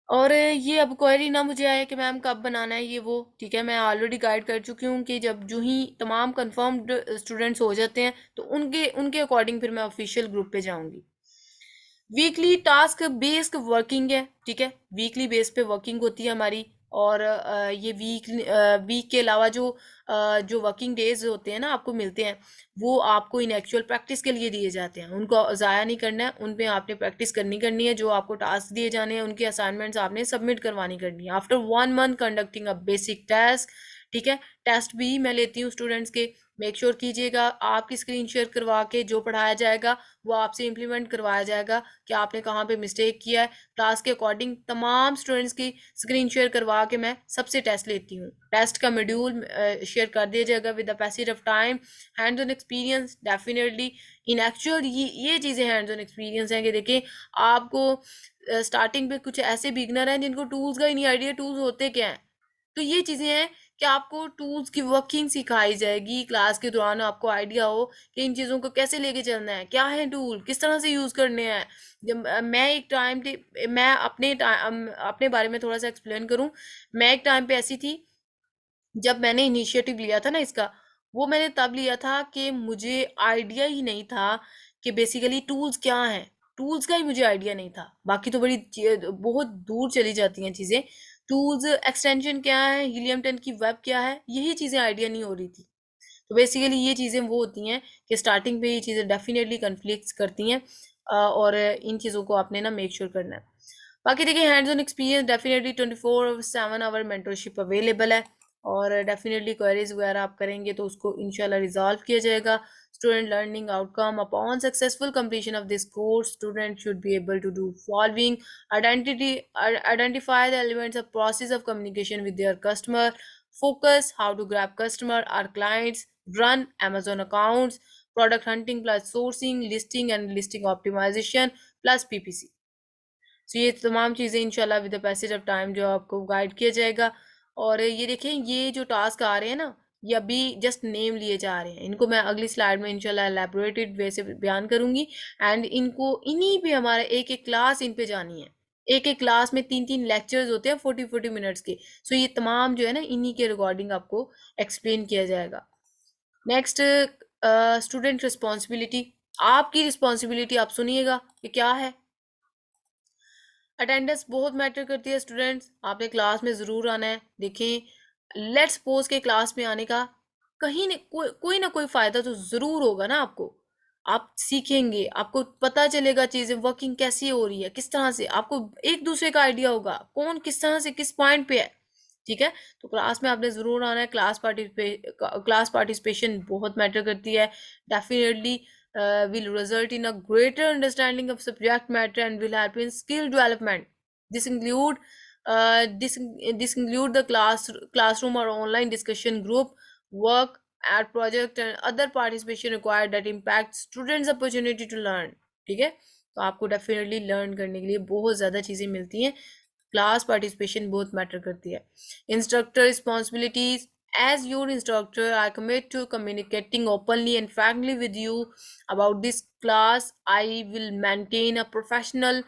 और ये अब क्वेरी ना मुझे आए कि मैम कब बनाना है ये वो, ठीक है। मैं ऑलरेडी गाइड कर चुकी हूँ कि जब जो ही तमाम कंफर्म्ड स्टूडेंट्स हो जाते हैं तो उनके उनके अकॉर्डिंग फिर मैं ऑफिशियल ग्रुप पे जाऊंगी। वीकली टास्क बेस्ड वर्किंग है, ठीक है। वीकली बेस पे वर्किंग होती है हमारी। और ये वीक के अलावा जो वर्किंग डेज होते हैं ना आपको मिलते हैं, वो आपको इन एक्चुअल प्रैक्टिस के लिए दिए जाते हैं। उनको ज़ाया नहीं करना है, उन पे आपने प्रैक्टिस करनी है। जो आपको टास्क दिए जाने हैं उनकी असाइनमेंट्स आपने सबमिट करनी है after 1 month conducting a basic task, ठीक है। टेस्ट भी मैं लेती हूँ स्टूडेंट्स के। मेक श्योर कीजिएगा आपकी स्क्रीन शेयर करवा के जो पढ़ाया जाएगा वो आपसे इम्प्लीमेंट करवाया जाएगा कि आपने कहाँ पे मिस्टेक किया है। क्लास के अकॉर्डिंग तमाम स्टूडेंट्स की स्क्रीन शेयर करवा के मैं सबसे टेस्ट लेती हूँ। टेस्ट का शेड्यूल शेयर कर दिया जाएगा with the passage of time. Hands on experience definitely in actual ये चीज़ें हैंड्स ऑन एक्सपीरियंस हैं कि देखें आपको स्टार्टिंग पे कुछ ऐसे बिगनर हैं जिनको टूल्स का ही नहीं आइडिया टूल्स होते क्या हैं। तो ये चीज़ें हैं कि आपको टूल्स की वर्किंग सिखाई जाएगी क्लास के दौरान। आपको आइडिया हो कि इन चीज़ों को कैसे लेके चलना है, क्या है टूल, किस तरह से यूज़ करने हैं। जब मैं एक टाइम पे मैं अपने बारे में थोड़ा सा एक्सप्लेन करूं, मैं एक टाइम पे ऐसी थी जब मैंने इनिशिएटिव लिया था ना इसका, वो मैंने तब लिया था कि मुझे आइडिया ही नहीं था कि बेसिकली टूल्स क्या हैं। टूल्स का ही मुझे आइडिया नहीं था, बाकी तो बहुत दूर चली जाती हैं चीज़ें। टूल्स एक्सटेंशन क्या है, हीलियम 10 की वेब क्या है, यही चीज़ें आइडिया नहीं हो रही थी। तो बेसिकली ये चीज़ें वो होती हैं कि स्टार्टिंग पे ये चीज़ें डेफिनेटली कन्फ्लिक्ट्स करती हैं। और इन चीज़ों को आपने ना मेक श्योर करना है। बाकी देखिए hands on experience definitely 24/7 hour mentorship available है। और डेफिनेटली क्वेरीज वगैरह आप करेंगे तो उसको इंशाल्लाह रिजॉल्व किया जाएगा। Student learning outcome upon successful completion of this course student should be able to do following identity identify the elements of process of communication with their customer, focus how to grab customer or clients, run Amazon accounts, product hunting plus sourcing, listing and listing optimization plus PPC। सो ये तमाम चीज़ें इंशाल्लाह with the passage of time जो आपको guide किया जाएगा। और ये देखें ये जो टास्क आ रहे हैं ना, ये अभी जस्ट नेम लिए जा रहे हैं, इनको मैं अगली स्लाइड में इंशाल्लाह एलैबोरेटेड वे से बयान करूंगी। एंड इनको इन्हीं पे हमारा एक एक क्लास इन पे जानी है। एक एक क्लास में 3-3 लेक्चर्स होते हैं 40-40 मिनट्स के। सो ये तमाम जो है ना इन्हीं के रिकॉर्डिंग आपको एक्सप्लेन किया जाएगा। Next student responsibility. आपकी रिस्पॉन्सिबिलिटी आप सुनिएगा कि क्या है। अटेंडेंस बहुत मैटर करती है स्टूडेंट्स, आपने क्लास में ज़रूर आना है। देखें लेट्स सपोज के क्लास में आने का कहीं न कोई ना कोई फ़ायदा तो ज़रूर होगा ना आपको। आप सीखेंगे, आपको पता चलेगा चीज़ें वर्किंग कैसी हो रही है, किस तरह से आपको एक दूसरे का आइडिया होगा कौन किस तरह से किस पॉइंट पे है, ठीक है। तो क्लास में आपने ज़रूर आना है। क्लास पार्टिसिपेशन बहुत मैटर करती है। Definitely will result in a greater understanding of subject matter and will help in skill development. This include this include the classroom or online discussion group work at project and other participation required that impact students opportunity to learn, ठीक है। तो आपको definitely learn करने के लिए बहुत ज़्यादा चीज़ें मिलती हैं। क्लास पार्टिसिपेशन बहुत मैटर करती है। Instructor responsibilities. As your instructor, I commit to communicating openly and frankly with you about this class. I will maintain a professional,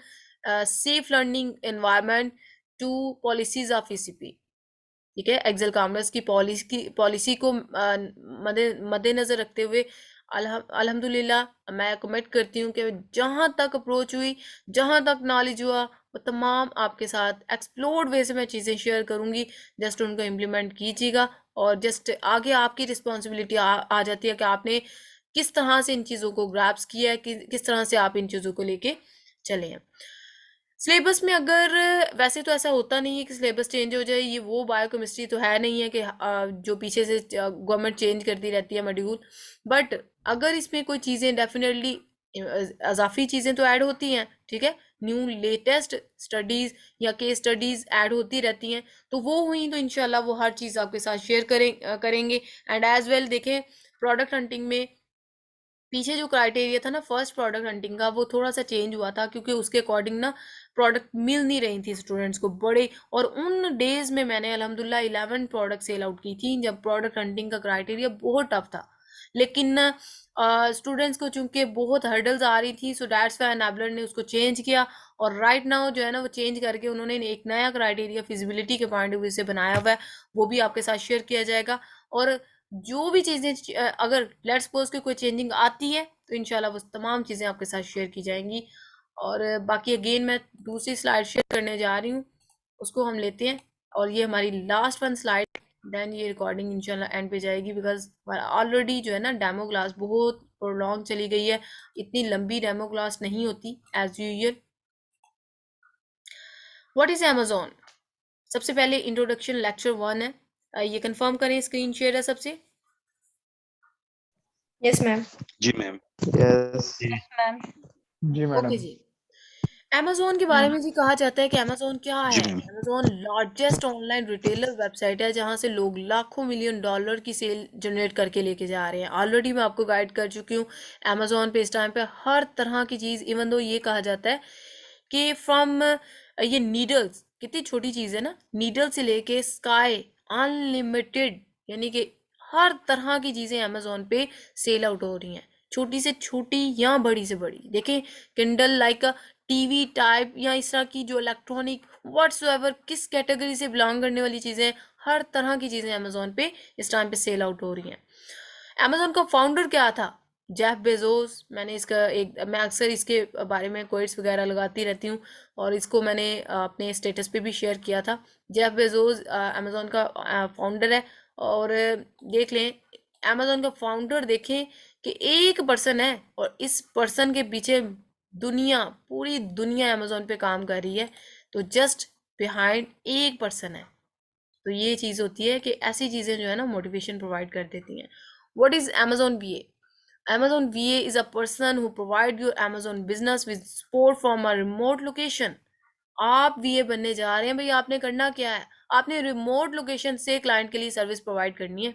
safe learning environment. To policies of ECP, ठीक है। Excel commerce की policy को मद्देनजर रखते हुए अल्हम्दुलिल्लाह मैं commit करती हूँ कि जहाँ तक अप्रोच हुई, जहाँ तक नॉलेज हुआ, वो तमाम आपके साथ एक्सप्लोर्ड वे से मैं चीज़ें शेयर करूँगी। जस्ट उनको इम्प्लीमेंट कीजिएगा और जस्ट आगे आपकी रिस्पॉन्सिबिलिटी आ जाती है कि आपने किस तरह से इन चीज़ों को ग्रैप्स किया है, किस तरह से आप इन चीज़ों को लेके चले हैं। सिलेबस में अगर वैसे तो ऐसा होता नहीं है कि सिलेबस चेंज हो जाए, ये वो बायोकेमिस्ट्री तो है नहीं है कि जो पीछे से गवर्नमेंट चेंज करती रहती है मॉड्यूल, बट अगर इसमें कोई चीज़ें डेफिनेटली अजाफी चीज़ें तो ऐड होती हैं, ठीक है, न्यू लेटेस्ट स्टडीज़ या केस स्टडीज़ ऐड होती रहती हैं, तो वो हुई तो इंशाल्लाह वो हर चीज़ आपके साथ शेयर करेंगे। एंड एज वेल देखें, प्रोडक्ट हंटिंग में पीछे जो क्राइटेरिया था ना फर्स्ट प्रोडक्ट हंटिंग का, वो थोड़ा सा चेंज हुआ था क्योंकि उसके अकॉर्डिंग ना प्रोडक्ट मिल नहीं रही थी स्टूडेंट्स को बड़े, और उन डेज में मैंने अल्हम्दुलिल्लाह 11 प्रोडक्ट सेल आउट की थी जब प्रोडक्ट हंटिंग का क्राइटेरिया बहुत टफ था। लेकिन स्टूडेंट्स को चूंकि बहुत हर्डल्स आ रही थी, सो दैट्स व्हाई एनेबलर ने उसको चेंज किया, और राइट नाउ जो है ना वो चेंज करके उन्होंने एक नया क्राइटेरिया फिजिबिलिटी के पॉइंट ऑफ व्यू से बनाया हुआ है, वो भी आपके साथ शेयर किया जाएगा। और जो भी चीज़ें अगर लेट्स सपोज कि कोई चेंजिंग आती है तो इंशाल्लाह वो तमाम चीज़ें आपके साथ शेयर की जाएंगी। और बाकी अगेन मैं दूसरी स्लाइड शेयर करने जा रही हूँ, उसको हम लेते हैं, और ये हमारी लास्ट वन स्लाइड, देन ये रिकॉर्डिंग इंशाल्लाह एंड पे जाएगी, बिकॉज ऑलरेडी जो है ना डेमो क्लास बहुत प्रोलॉन्ग चली गई है, इतनी लंबी डेमो क्लास नहीं होती as usual. What is Amazon? सबसे पहले इंट्रोडक्शन लेक्चर 1 है, ये कंफर्म करें, स्क्रीन शेयर है सबसे? Yes, ma'am. जी मैम। Yes Ma'am. जी मैडम। ओके जी। अमेजोन के बारे में जी कहा जाता है कि अमेजोन क्या जी है? Ma'am. Amazon largest online retailer website है जहां से लोग लाखों मिलियन डॉलर की सेल जनरेट करके लेके जा रहे हैं। ऑलरेडी मैं आपको गाइड कर चुकी हूँ, अमेजोन पे इस टाइम पे हर तरह की चीज़, इवन दो ये कहा जाता है कि फ्रॉम ये नीडल्स, कितनी छोटी चीज़ है ना, नीडल से लेके स्काई अनलिमिटेड, यानी कि हर तरह की चीज़ें अमेजोन पे सेल आउट हो रही हैं, छोटी से छोटी या बड़ी से बड़ी। देखें, किंडल लाइक टीवी टाइप या इस तरह की जो इलेक्ट्रॉनिक व्हाट्सएवर किस कैटेगरी से बिलोंग करने वाली चीज़ें, हर तरह की चीज़ें अमेजोन पे इस टाइम पे सेल आउट हो रही हैं। अमेजोन का फाउंडर क्या था? Jeff Bezos. मैंने इसका मैं अक्सर इसके बारे में कोट्स वगैरह लगाती रहती हूँ, और इसको मैंने अपने स्टेटस पे भी शेयर किया था। जेफ बेजोस अमेजोन का फाउंडर है, और देख लें अमेजोन का फाउंडर, देखें कि एक पर्सन है और इस पर्सन के पीछे दुनिया, पूरी दुनिया अमेजोन पे काम कर रही है, तो जस्ट बिहाइंड एक पर्सन है। तो ये चीज़ होती है कि ऐसी चीज़ें जो है ना मोटिवेशन प्रोवाइड कर देती हैं। What is Amazon वीए? Amazon VA is a person who provide your Amazon business with support from a remote location. आप VA बनने जा रहे हैं भाई, आपने करना क्या है? आपने रिमोट लोकेशन से क्लाइंट के लिए सर्विस प्रोवाइड करनी है,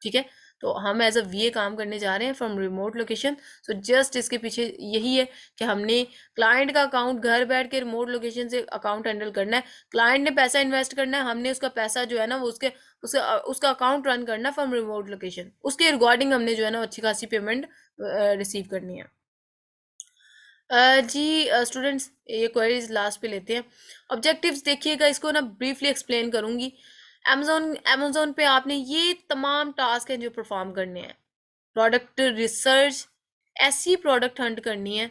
ठीक है। तो हम एज अ VA काम करने जा रहे हैं from remote location. So just इसके पीछे यही है कि हमने क्लाइंट का अकाउंट घर बैठ के रिमोट लोकेशन से अकाउंट हैंडल करना है। क्लाइंट ने पैसा इन्वेस्ट करना है, हमने उसका पैसा जो है ना वो उसका अकाउंट रन करना है फ्रॉम रिमोट लोकेशन। उसके रिगार्डिंग हमने जो है ना अच्छी खासी पेमेंट रिसीव करनी है। जी स्टूडेंट्स, ये क्वेरीज लास्ट पे लेते हैं। ऑब्जेक्टिव्स देखिएगा, इसको ना ब्रीफली एक्सप्लेन करूंगी। अमेजोन पे आपने ये तमाम टास्क हैं जो परफॉर्म करने हैं। प्रोडक्ट रिसर्च, ऐसी प्रोडक्ट हंट करनी है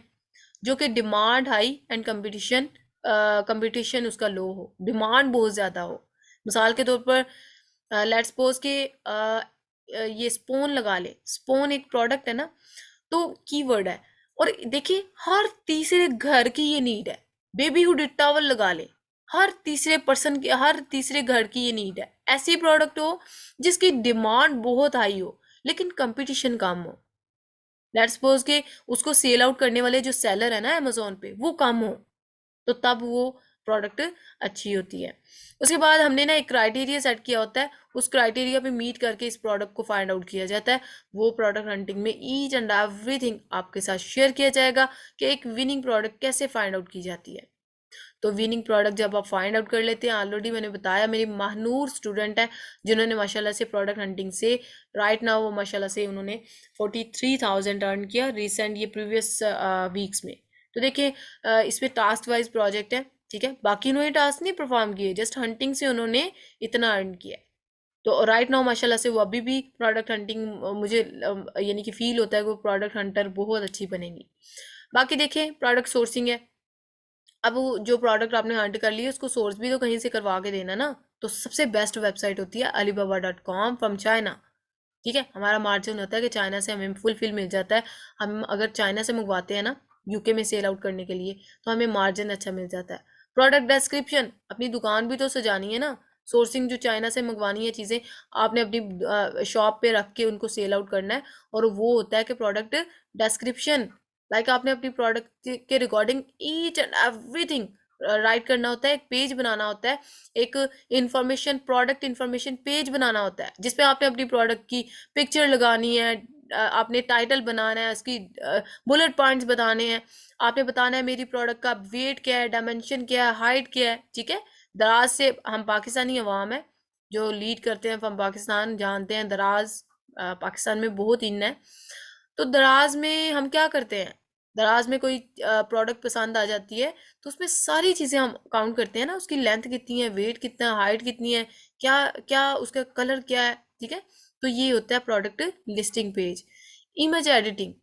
जो कि डिमांड हाई एंड कंपटीशन उसका लो हो, डिमांड बहुत ज़्यादा हो। मिसाल के तौर पर लेट्स सपोज के ये स्पोन लगा ले, स्पोन एक प्रोडक्ट है ना, तो कीवर्ड है, और देखिए हर तीसरे घर की ये नीड है। बेबीहुड टॉवल लगा ले, हर तीसरे घर की ये नीड है। ऐसी प्रोडक्ट हो जिसकी डिमांड बहुत हाई हो लेकिन कंपटीशन कम हो। लेट्स सपोज के उसको सेल आउट करने वाले जो सेलर है ना अमेजोन पे वो कम हो, तो तब वो प्रोडक्ट अच्छी होती है। उसके बाद हमने ना एक क्राइटेरिया सेट किया होता है, उस क्राइटेरिया पे मीट करके इस प्रोडक्ट को फाइंड आउट किया जाता है। वो प्रोडक्ट हंटिंग में ईच एंड एवरीथिंग आपके साथ शेयर किया जाएगा कि एक विनिंग प्रोडक्ट कैसे फाइंड आउट की जाती है। तो विनिंग प्रोडक्ट जब आप फाइंड आउट कर लेते हैं, ऑलरेडी मैंने बताया मेरी महानूर स्टूडेंट है जिन्होंने माशाल्लाह से प्रोडक्ट हंटिंग से राइट नाउ वो माशाल्लाह से उन्होंने 43,000 अर्न किया रिसेंट ये प्रीवियस वीक्स में। तो देखिए इसमें टास्क वाइज प्रोजेक्ट है, ठीक है, बाकी उन्होंने टास्क नहीं परफॉर्म किए, जस्ट हंटिंग से उन्होंने इतना अर्न किया है। तो राइट नाउ माशाल्लाह से वो अभी भी प्रोडक्ट हंटिंग, मुझे यानी कि फील होता है कि वो प्रोडक्ट हंटर बहुत अच्छी बनेगी। बाकी देखें प्रोडक्ट सोर्सिंग है, अब वो जो प्रोडक्ट आपने हंट कर लिया उसको सोर्स भी तो कहीं से करवा के देना ना। तो सबसे बेस्ट वेबसाइट होती है alibaba.com फ्रॉम चाइना। ठीक है, हमारा मार्जिन होता है कि चाइना से हमें फुलफिल मिल जाता है। हम अगर चाइना से मंगवाते हैं ना यूके में सेल आउट करने के लिए, तो हमें मार्जिन अच्छा मिल जाता है। प्रोडक्ट डिस्क्रिप्शन, अपनी दुकान भी तो सजानी है ना। सोर्सिंग जो चाइना से मंगवानी है चीज़ें, आपने अपनी शॉप पे रख के उनको सेल आउट करना है। और वो होता है कि प्रोडक्ट डिस्क्रिप्शन, लाइक आपने अपनी प्रोडक्ट के recording each and everything right करना होता है, एक पेज बनाना होता है, एक इंफॉर्मेशन, प्रोडक्ट इंफॉर्मेशन पेज बनाना होता है, जिसपे आपने अपनी प्रोडक्ट की पिक्चर लगानी है, आपने टाइटल बनाना है, उसकी बुलेट पॉइंट्स बताने हैं, आपने बताना है मेरी प्रोडक्ट का वेट क्या है, डायमेंशन क्या है, हाइट क्या है। ठीक है, दराज से हम पाकिस्तानी अवाम है जो लीड करते हैं फ्रॉम पाकिस्तान, जानते हैं दराज पाकिस्तान में बहुत इन है। तो दराज में हम क्या करते हैं, दराज में कोई प्रोडक्ट पसंद आ जाती है तो उसमें सारी चीज़ें हम काउंट करते हैं ना, उसकी लेंथ कितनी है, वेट कितना है, हाइट कितनी है, क्या क्या उसका कलर क्या है। ठीक है, तो ये होता है product listing page. Image editing,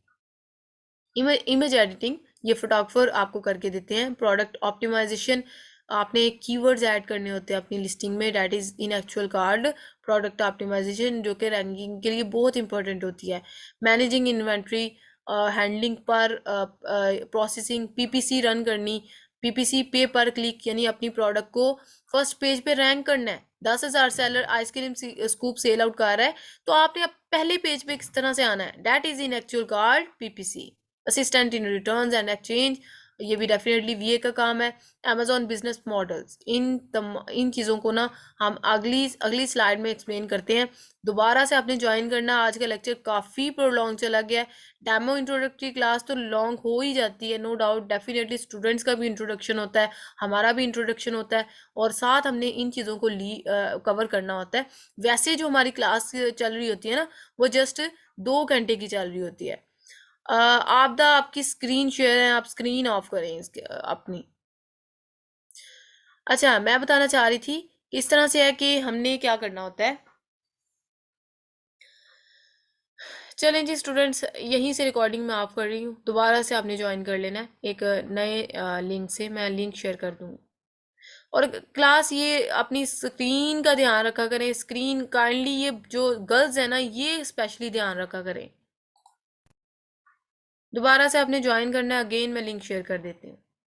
image editing ये फोटोग्राफर आपको करके देते हैं। प्रोडक्ट ऑप्टिमाइजेशन, आपने कीवर्ड्स ऐड करने होते हैं अपनी लिस्टिंग में, that is in actual card product optimization, जो कि रैंकिंग के लिए बहुत इंपॉर्टेंट होती है। मैनेजिंग इन्वेंट्री, हैंडलिंग पर प्रोसेसिंग, पीपीसी रन करनी, पीपीसी पे पर क्लिक, यानी अपनी प्रोडक्ट को फर्स्ट पेज पे रैंक करना है। 10,000 seller ice cream scoop sell out कर रहा है, तो आपने अब पहले पेज पे किस तरह से आना है, that is in actual card PPC. Assistant in returns and exchange, ये भी डेफिनेटली वीए का काम है। अमेजॉन बिजनेस मॉडल्स, इन चीज़ों को ना हम अगली स्लाइड में एक्सप्लेन करते हैं। दोबारा से आपने ज्वाइन करना, आज का लेक्चर काफ़ी प्रोलॉन्ग चला गया है। डेमो इंट्रोडक्टरी क्लास तो लॉन्ग हो ही जाती है, नो डाउट, डेफिनेटली स्टूडेंट्स का भी इंट्रोडक्शन होता है, हमारा भी इंट्रोडक्शन होता है, और साथ हमने इन चीज़ों को कवर करना होता है। वैसे जो हमारी क्लास चल रही होती है ना, वो जस्ट 2 घंटे की चल रही होती है। आपकी स्क्रीन शेयर है, आप स्क्रीन ऑफ करें इसके अपनी। अच्छा, मैं बताना चाह रही थी कि इस तरह से है कि हमने क्या करना होता है। चलें जी स्टूडेंट्स, यहीं से रिकॉर्डिंग मैं ऑफ कर रही हूँ, दोबारा से आपने ज्वाइन कर लेना है एक नए लिंक से, मैं लिंक शेयर कर दूँगी। और क्लास ये अपनी स्क्रीन का ध्यान रखा करें, स्क्रीन काइंडली, ये जो गर्ल्स है ना ये स्पेशली ध्यान रखा करें। दोबारा से आपने ज्वाइन करना है, अगेन मैं लिंक शेयर कर देती हूँ।